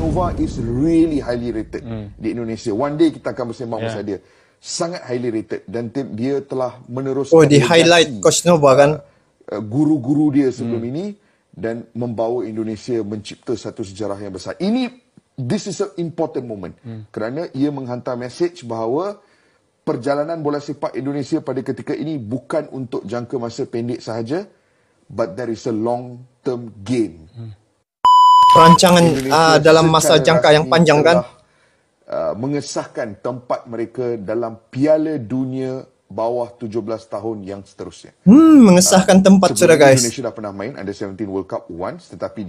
Nova is really highly rated di Indonesia. One day kita akan bersembang pasal dia. Sangat highly rated dan dia telah meneruskan di highlight Coach Nova kan guru-guru dia sebelum ini dan membawa Indonesia mencipta satu sejarah yang besar. This is an important moment kerana ia menghantar mesej bahawa perjalanan bola sepak Indonesia pada ketika ini bukan untuk jangka masa pendek sahaja, but there is a long term gain. Perancangan dalam masa jangka yang panjang kan mengesahkan tempat mereka dalam Piala Dunia bawah 17 tahun yang seterusnya. Mengesahkan tempat sudah guys. Indonesia dah pernah main Under 17 World Cup once, tetapi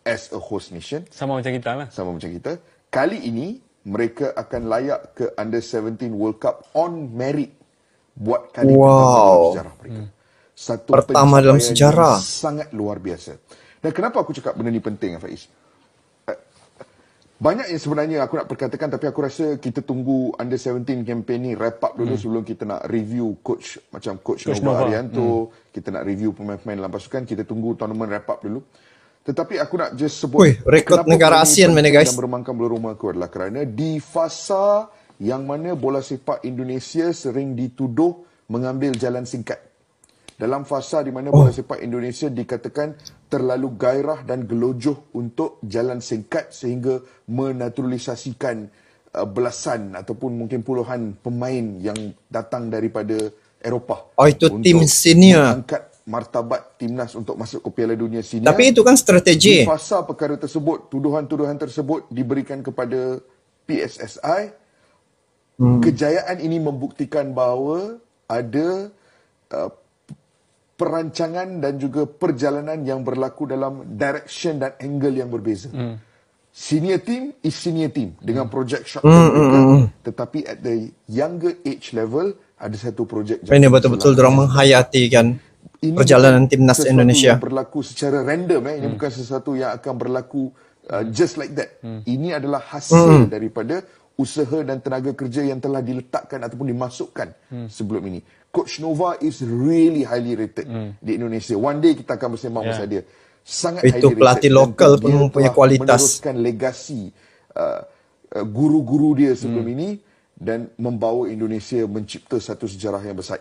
as a host nation. Sama macam kita lah. Sama macam kita. Kali ini mereka akan layak ke Under 17 World Cup on merit buat kali pertama dalam sejarah mereka. Satu pertama dalam sejarah. Sangat luar biasa. Dan kenapa aku cakap benda ni penting, Faiz? Banyak yang sebenarnya aku nak perkatakan, tapi aku rasa kita tunggu Under 17 campaign ni wrap up dulu sebelum kita nak review coach macam Coach Nova Arianto, kita nak review pemain-pemain dalam pasukan, kita tunggu tournament wrap up dulu. Tetapi aku nak just sebut rekod negara ASEAN mana guys? Dan bermangkam bola rumah aku adalah kerana di fasa yang mana bola sepak Indonesia sering dituduh mengambil jalan singkat. Dalam fasa di mana bola sepak Indonesia dikatakan terlalu gairah dan gelojoh untuk jalan singkat sehingga menaturalisasikan belasan ataupun mungkin puluhan pemain yang datang daripada Eropah. Itu tim senior. Mengangkat martabat timnas untuk masuk ke Piala Dunia senior. Tapi itu kan strategi. Di fasa perkara tersebut, tuduhan-tuduhan tersebut diberikan kepada PSSI. Kejayaan ini membuktikan bahawa ada perancangan dan juga perjalanan yang berlaku dalam direction dan angle yang berbeza. Senior team is senior team dengan projek short term mereka, tetapi at the younger age level ada satu projek. Ini betul-betul dorang menghayati kan perjalanan timnas Indonesia. Yang berlaku secara random. Ini bukan sesuatu yang akan berlaku just like that. Ini adalah hasil daripada usaha dan tenaga kerja yang telah diletakkan ataupun dimasukkan sebelum ini. Coach Nova is really highly rated di Indonesia. One day kita akan bersembang pasal dia. Sangat highly rated. Itu pelatih lokal pun punya kualitas. Meneruskan legasi guru-guru dia sebelum ini dan membawa Indonesia mencipta satu sejarah yang besar.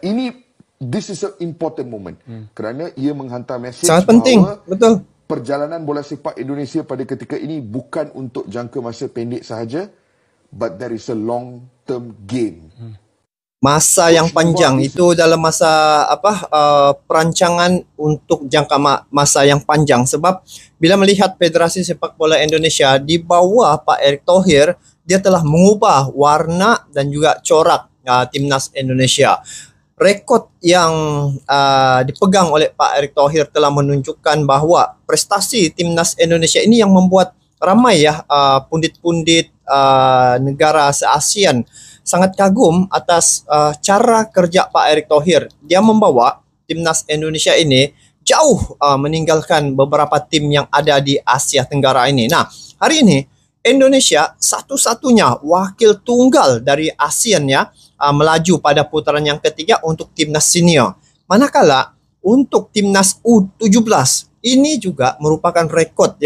This is an important moment kerana ia menghantar mesej sangat penting, betul. Perjalanan bola sepak Indonesia pada ketika ini bukan untuk jangka masa pendek sahaja, but there is a long term gain. Masa yang panjang itu dalam masa perancangan untuk jangka masa yang panjang, sebab bila melihat Federasi Sepak Bola Indonesia di bawah Pak Erick Thohir, dia telah mengubah warna dan juga corak timnas Indonesia. Rekod yang dipegang oleh Pak Erick Thohir telah menunjukkan bahawa prestasi timnas Indonesia ini yang membuat ramai pundit-pundit negara se-ASEAN sangat kagum atas cara kerja Pak Erick Thohir. Dia membawa timnas Indonesia ini jauh meninggalkan beberapa tim yang ada di Asia Tenggara ini. Nah, hari ini Indonesia satu-satunya wakil tunggal dari ASEAN melaju pada putaran yang ketiga untuk timnas senior. Manakala untuk timnas U17 ini juga merupakan rekod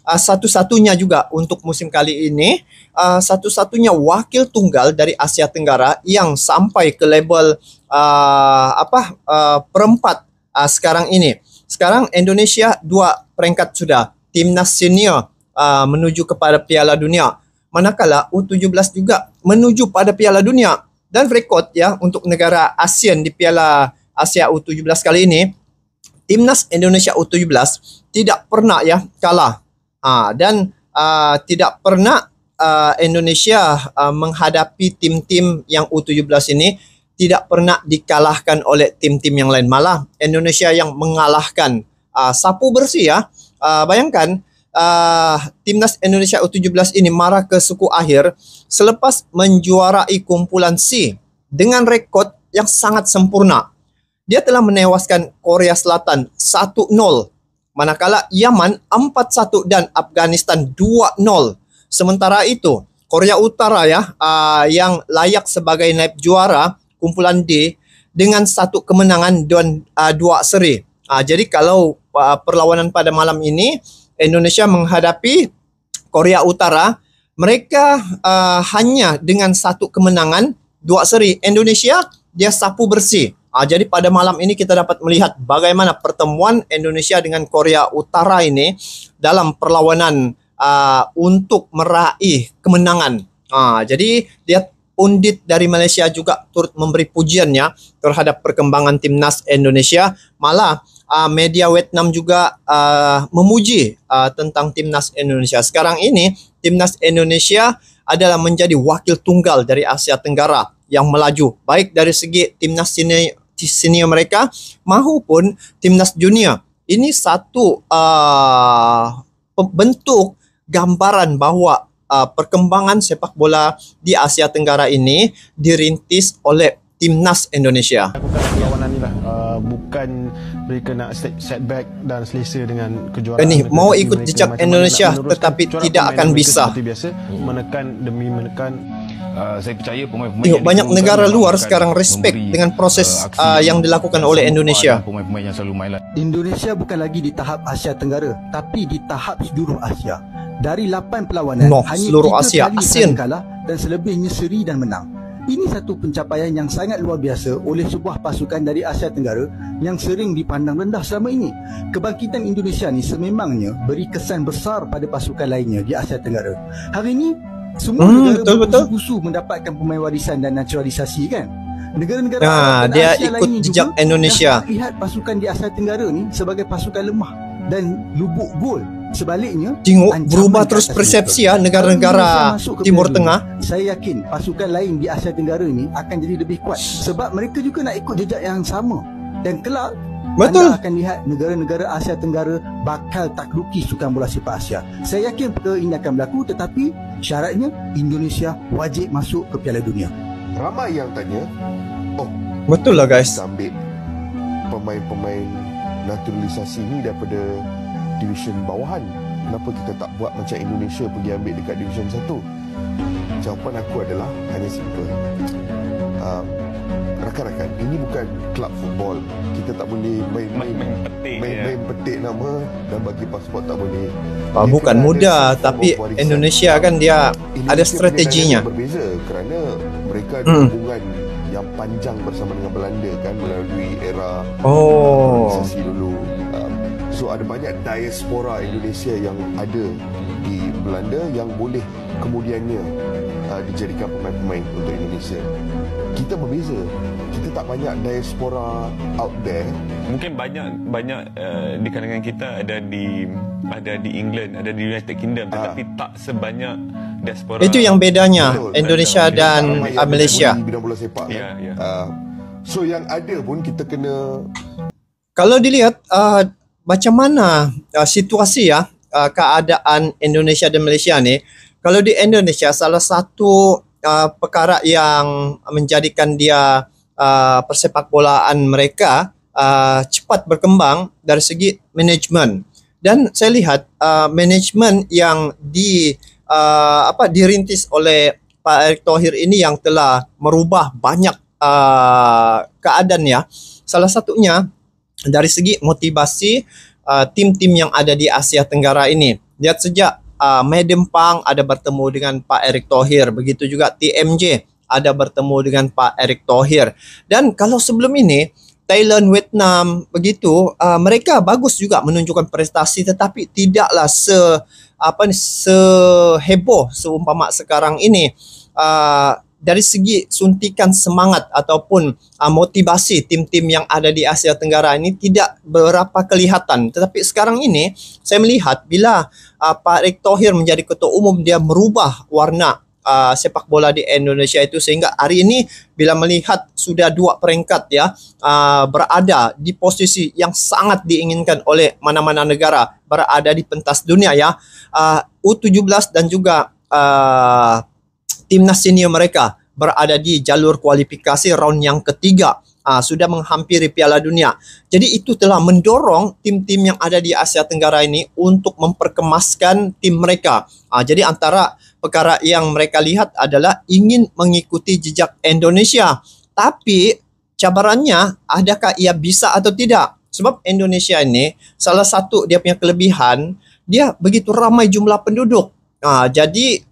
satu-satunya juga untuk musim kali ini, satu-satunya wakil tunggal dari Asia Tenggara yang sampai ke level perempat sekarang ini. Sekarang Indonesia 2 peringkat sudah, timnas senior menuju kepada Piala Dunia, manakala U17 juga menuju pada Piala Dunia. Dan rekod untuk negara ASEAN di Piala Asia U17 kali ini, timnas Indonesia U17 tidak pernah kalah. Dan tidak pernah Indonesia menghadapi tim-tim yang U17 ini tidak pernah dikalahkan oleh tim-tim yang lain. Malah Indonesia yang mengalahkan, sapu bersih bayangkan, timnas Indonesia U17 ini marah ke suku akhir selepas menjuarai kumpulan C dengan rekod yang sangat sempurna. Dia telah menewaskan Korea Selatan 1-0, manakala Yaman 4-1 dan Afghanistan 2-0. Sementara itu, Korea Utara yang layak sebagai naib juara kumpulan D dengan 1 kemenangan dan 2 seri. Jadi kalau perlawanan pada malam ini Indonesia menghadapi Korea Utara, mereka hanya dengan satu kemenangan, 2 seri. Indonesia dia sapu bersih. Jadi pada malam ini kita dapat melihat bagaimana pertemuan Indonesia dengan Korea Utara ini dalam perlawanan untuk meraih kemenangan. Jadi dia pundit dari Malaysia juga turut memberi pujiannya terhadap perkembangan timnas Indonesia. Malah media Vietnam juga memuji tentang timnas Indonesia. Sekarang ini timnas Indonesia adalah menjadi wakil tunggal dari Asia Tenggara yang melaju, baik dari segi timnas senior mereka maupun timnas junior. Ini satu bentuk gambaran bahwa perkembangan sepak bola di Asia Tenggara ini dirintis oleh timnas Indonesia. Perlawanan ni lah, bukan mereka nak setback dan selesa dengan kejuaraan. Ini mau ikut jejak Indonesia tetapi tidak akan bisa. Seperti biasa, menekan demi menekan. Saya percaya pemain-pemain Tengok banyak negara luar sekarang respect dengan proses yang dilakukan oleh Indonesia. Pemain-pemain yang selalu main lah. Indonesia bukan lagi di tahap Asia Tenggara, tapi di tahap seluruh Asia. Dari 8 perlawanan, hanya seluruh 3 Asia, kali ASEAN kalah dan selebihnya seri dan menang. Ini satu pencapaian yang sangat luar biasa oleh sebuah pasukan dari Asia Tenggara yang sering dipandang rendah selama ini. Kebangkitan Indonesia ni sememangnya beri kesan besar pada pasukan lainnya di Asia Tenggara. Hari ini semua negara berbusu mendapatkan pemain warisan dan naturalisasi, kan? Negara-negara dia Asia ikut lainnya jejak juga Indonesia. dah lihat pasukan di Asia Tenggara ni sebagai pasukan lemah dan lubuk gol. Sebaliknya, Tengok ancaman berubah ke terus atas persepsi mereka. negara-negara Kalau Indonesia masuk ke Timur Piala Tengah. Dunia, saya yakin pasukan lain di Asia Tenggara ni akan jadi lebih kuat sebab mereka juga nak ikut jejak yang sama. Dan kelak Betul. anda akan lihat negara-negara Asia Tenggara bakal takluki Sukan Bola Sepak Asia. Saya yakin perkara ini akan berlaku, tetapi syaratnya Indonesia wajib masuk ke Piala Dunia. Ramai yang tanya, Betul lah guys. kita ambil pemain-pemain naturalisasi ni daripada division bawahan. Kenapa kita tak buat macam Indonesia pergi ambil dekat division 1? Jawapan aku adalah hanya simple. Rakan-rakan, ini bukan klub football. Kita tak boleh main petik nama dan bagi pasport tak boleh. Dia Bukan kena ada mudah, some form tapi of warisan. Indonesia kan dia ada Indonesia strateginya. punya berbeza kerana mereka ada hubungan yang panjang bersama dengan Belanda kan melalui era kolonisasi dulu. So ada banyak diaspora Indonesia yang ada di Belanda yang boleh kemudiannya dijadikan pemain-pemain untuk Indonesia. Kita berbeza. Kita tak banyak diaspora out there. Mungkin banyak di kalangan kita ada di England, ada di United Kingdom, tetapi tak sebanyak diaspora. Itu yang bedanya Betul. Indonesia dan Ramai yang Malaysia. di bidang bola sepak kan. Ya. So yang ada pun kita kena Kalau dilihat macam mana situasi keadaan Indonesia dan Malaysia ni. Kalau di Indonesia salah satu perkara yang menjadikan dia persepak bolaan mereka cepat berkembang dari segi manajemen. Dan saya lihat manajemen yang dirintis oleh Pak Erick Thohir ini yang telah merubah banyak keadaan ya. Salah satunya dari segi motivasi tim-tim yang ada di Asia Tenggara ini. Lihat sejak Madam Pang ada bertemu dengan Pak Erick Thohir, begitu juga TMJ ada bertemu dengan Pak Erick Thohir. Dan kalau sebelum ini Thailand, Vietnam begitu, mereka bagus juga menunjukkan prestasi tetapi tidaklah seheboh seumpama sekarang ini. Dari segi suntikan semangat ataupun motivasi tim-tim yang ada di Asia Tenggara ini tidak berapa kelihatan. Tetapi sekarang ini saya melihat bila Pak Erick Thohir menjadi ketua umum, dia merubah warna sepak bola di Indonesia itu sehingga hari ini bila melihat sudah 2 peringkat ya berada di posisi yang sangat diinginkan oleh mana-mana negara berada di pentas dunia ya, U17 dan juga timnas senior mereka berada di jalur kualifikasi round yang ketiga, sudah menghampiri Piala Dunia. Jadi itu telah mendorong tim-tim yang ada di Asia Tenggara ini untuk memperkemaskan tim mereka. Jadi antara perkara yang mereka lihat adalah ingin mengikuti jejak Indonesia. Tapi cabarannya, adakah ia bisa atau tidak? Sebab Indonesia ini salah satu dia punya kelebihan, dia begitu ramai jumlah penduduk. Jadi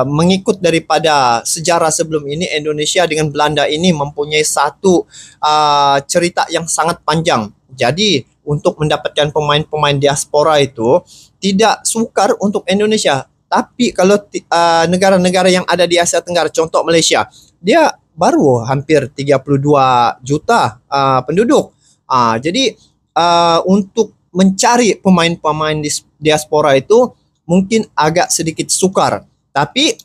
mengikut daripada sejarah sebelum ini, Indonesia dengan Belanda ini mempunyai satu cerita yang sangat panjang. Jadi untuk mendapatkan pemain-pemain diaspora itu tidak sukar untuk Indonesia. Tapi kalau negara-negara yang ada di Asia Tenggara, contoh Malaysia, dia baru hampir 32 juta penduduk. Jadi untuk mencari pemain-pemain diaspora itu mungkin agak sedikit sukar. Tapi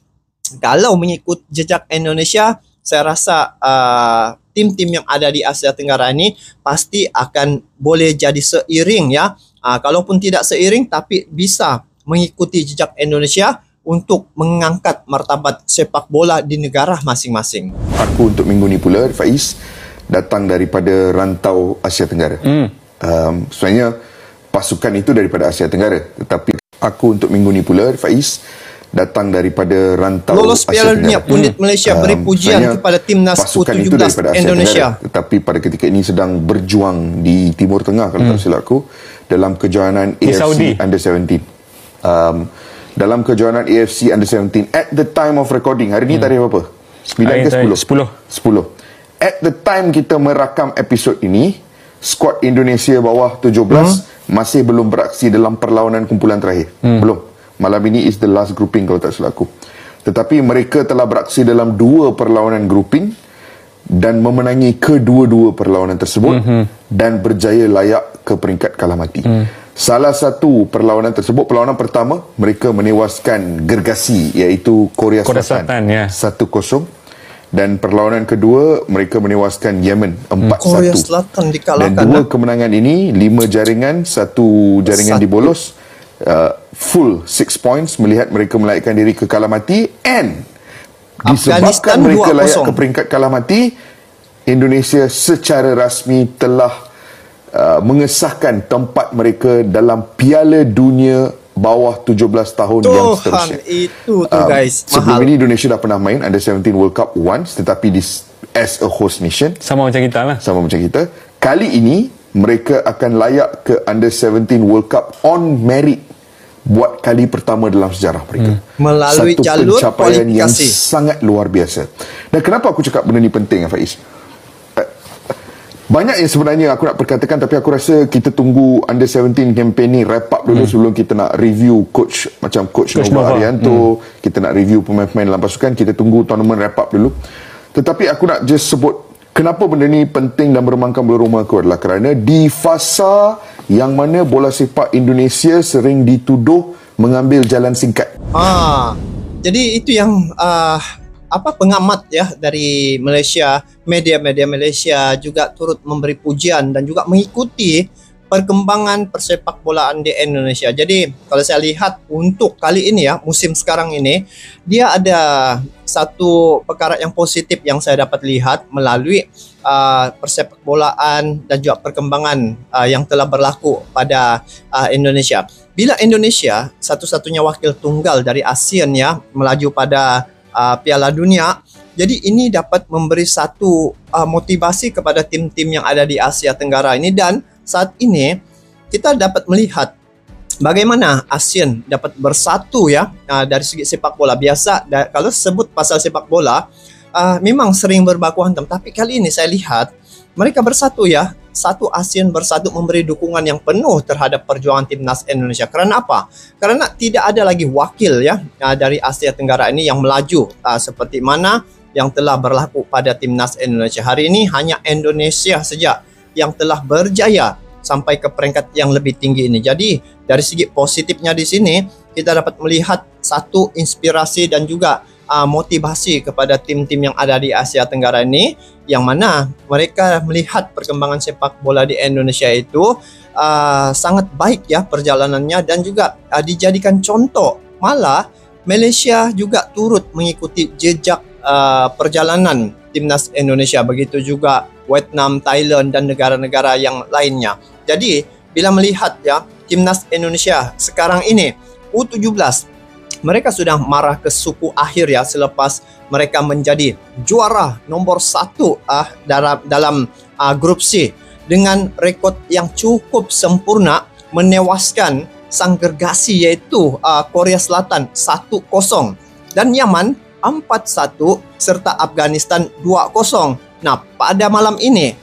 kalau mengikut jejak Indonesia, saya rasa tim-tim yang ada di Asia Tenggara ini pasti akan boleh jadi seiring ya. Kalaupun tidak seiring tapi bisa mengikuti jejak Indonesia untuk mengangkat martabat sepak bola di negara masing-masing. Aku untuk minggu ni pula, Faiz, datang daripada rantau Asia Tenggara. Sebenarnya pasukan itu daripada Asia Tenggara, tetapi aku untuk minggu ni pula, Faiz, datang daripada rantau lolos Asia Piala Dunia, Tenggara. pundit Malaysia beri pujian kepada timnas pasukan itu U17 daripada Asia Indonesia. Tenggara, tetapi pada ketika ini sedang berjuang di Timur Tengah kalau tak silap aku, dalam kejohanan AFC Under 17. Dalam kejohanan AFC Under 17 at the time of recording, hari ni tarikh apa? 9 ke 10? 10. At the time kita merakam episod ini, skuad Indonesia bawah 17 masih belum beraksi dalam perlawanan kumpulan terakhir. Belum. Malam ini is the last grouping kalau tak silap aku. Tetapi mereka telah beraksi dalam 2 perlawanan grouping dan memenangi kedua-dua perlawanan tersebut dan berjaya layak ke peringkat kalah mati. Salah satu perlawanan tersebut, perlawanan pertama, mereka menewaskan gergasi iaitu Korea Selatan 1-0. Dan perlawanan kedua, mereka menewaskan Yemen 4-1. Korea Selatan dikalahkan. Dan 2 kemenangan ini, 5 jaringan, 1 jaringan dibolos, full 6 points melihat mereka melaikan diri ke kalah mati. And disebabkan mereka layak ke peringkat kalah mati, Indonesia secara rasmi telah mengesahkan tempat mereka dalam Piala Dunia bawah 17 tahun yang seterusnya. Itu tu guys, sebelum ini Indonesia dah pernah main Under 17 World Cup once, tetapi as a host nation. Sama macam kita lah. Sama macam kita. Kali ini mereka akan layak ke Under 17 World Cup on merit buat kali pertama dalam sejarah mereka. Melalui satu jalur pencapaian yang kualifikasi. sangat luar biasa. Dan kenapa aku cakap benda ni penting, Faiz? Banyak yang sebenarnya aku nak perkatakan, tapi aku rasa kita tunggu Under 17 campaign ni wrap up dulu sebelum kita nak review coach macam Coach Nova Arianto, kita nak review pemain-pemain dalam pasukan, kita tunggu tournament wrap up dulu. Tetapi aku nak just sebut kenapa benda ni penting dan bermangkam bulu rumah aku adalah kerana di fasa yang mana bola sepak Indonesia sering dituduh mengambil jalan singkat. Jadi itu yang pengamat ya dari Malaysia, media-media Malaysia juga turut memberi pujian dan juga mengikuti perkembangan persepak bolaan di Indonesia. Jadi kalau saya lihat untuk kali ini ya, musim sekarang ini, dia ada satu perkara yang positif yang saya dapat lihat melalui persepak bolaan dan juga perkembangan yang telah berlaku pada Indonesia. Bila Indonesia satu-satunya wakil tunggal dari ASEAN ya melaju pada Piala Dunia, jadi ini dapat memberi satu motivasi kepada tim-tim yang ada di Asia Tenggara ini. Dan saat ini kita dapat melihat bagaimana ASEAN dapat bersatu ya dari segi sepak bola. Biasa kalau sebut pasal sepak bola memang sering berbaku hantam, tapi kali ini saya lihat mereka bersatu ya. Satu ASEAN bersatu memberi dukungan yang penuh terhadap perjuangan timnas Indonesia. Karena apa? Karena tidak ada lagi wakil ya dari Asia Tenggara ini yang melaju seperti mana yang telah berlaku pada timnas Indonesia. Hari ini hanya Indonesia saja yang telah berjaya sampai ke peringkat yang lebih tinggi ini. Jadi dari segi positifnya di sini kita dapat melihat satu inspirasi dan juga motivasi kepada tim-tim yang ada di Asia Tenggara ini, yang mana mereka melihat perkembangan sepak bola di Indonesia itu sangat baik ya perjalanannya dan juga dijadikan contoh. Malah Malaysia juga turut mengikuti jejak perjalanan timnas Indonesia, begitu juga Vietnam, Thailand dan negara-negara yang lainnya. Jadi bila melihat ya timnas Indonesia sekarang ini U17, mereka sudah marah ke suku akhir ya selepas mereka menjadi juara nomor 1 dalam grup C dengan rekod yang cukup sempurna, menewaskan sang gergasi yaitu Korea Selatan 1-0 dan Yaman 4-1 serta Afghanistan 2-0. Nah, pada malam ini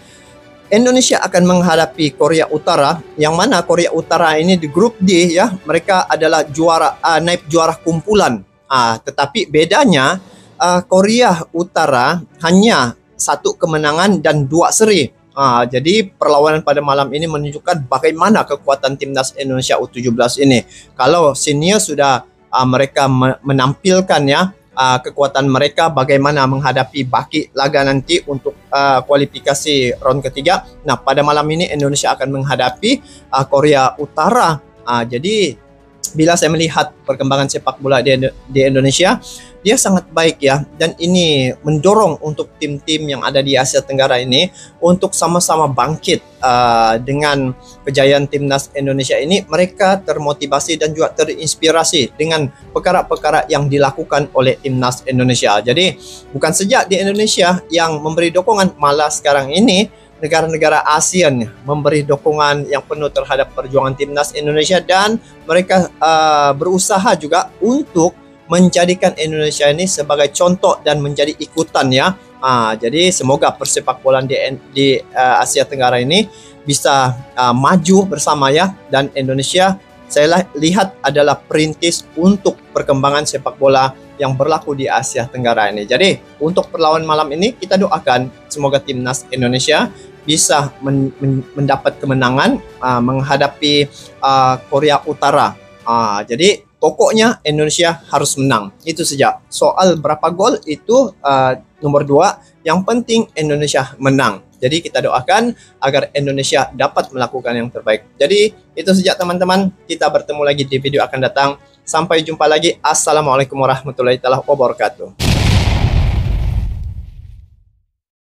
Indonesia akan menghadapi Korea Utara, yang mana Korea Utara ini di grup D ya, mereka adalah juara naib juara kumpulan. Tetapi bedanya Korea Utara hanya 1 kemenangan dan 2 seri. Jadi perlawanan pada malam ini menunjukkan bagaimana kekuatan timnas Indonesia U17 ini. Kalau senior sudah mereka menampilkan ya kekuatan mereka bagaimana menghadapi baki laga nanti untuk kualifikasi round ketiga. Nah, pada malam ini Indonesia akan menghadapi Korea Utara. Jadi bila saya melihat perkembangan sepak bola di Indonesia, dia sangat baik ya, dan ini mendorong untuk tim-tim yang ada di Asia Tenggara ini untuk sama-sama bangkit. Dengan kejayaan timnas Indonesia ini, mereka termotivasi dan juga terinspirasi dengan perkara-perkara yang dilakukan oleh timnas Indonesia. Jadi bukan saja di Indonesia yang memberi dukungan, malah sekarang ini negara-negara ASEAN memberi dukungan yang penuh terhadap perjuangan timnas Indonesia, dan mereka berusaha juga untuk menjadikan Indonesia ini sebagai contoh dan menjadi ikutan ya. Jadi semoga persepak bola di Asia Tenggara ini bisa maju bersama ya, dan Indonesia saya lihat adalah perintis untuk perkembangan sepak bola yang berlaku di Asia Tenggara ini. Jadi untuk perlawanan malam ini kita doakan semoga timnas Indonesia bisa mendapat kemenangan menghadapi Korea Utara. Jadi pokoknya Indonesia harus menang. Itu saja. Soal berapa gol itu nomor 2. Yang penting Indonesia menang. Jadi kita doakan agar Indonesia dapat melakukan yang terbaik. Jadi itu saja teman-teman. Kita bertemu lagi di video akan datang. Sampai jumpa lagi. Assalamualaikum warahmatullahi wabarakatuh.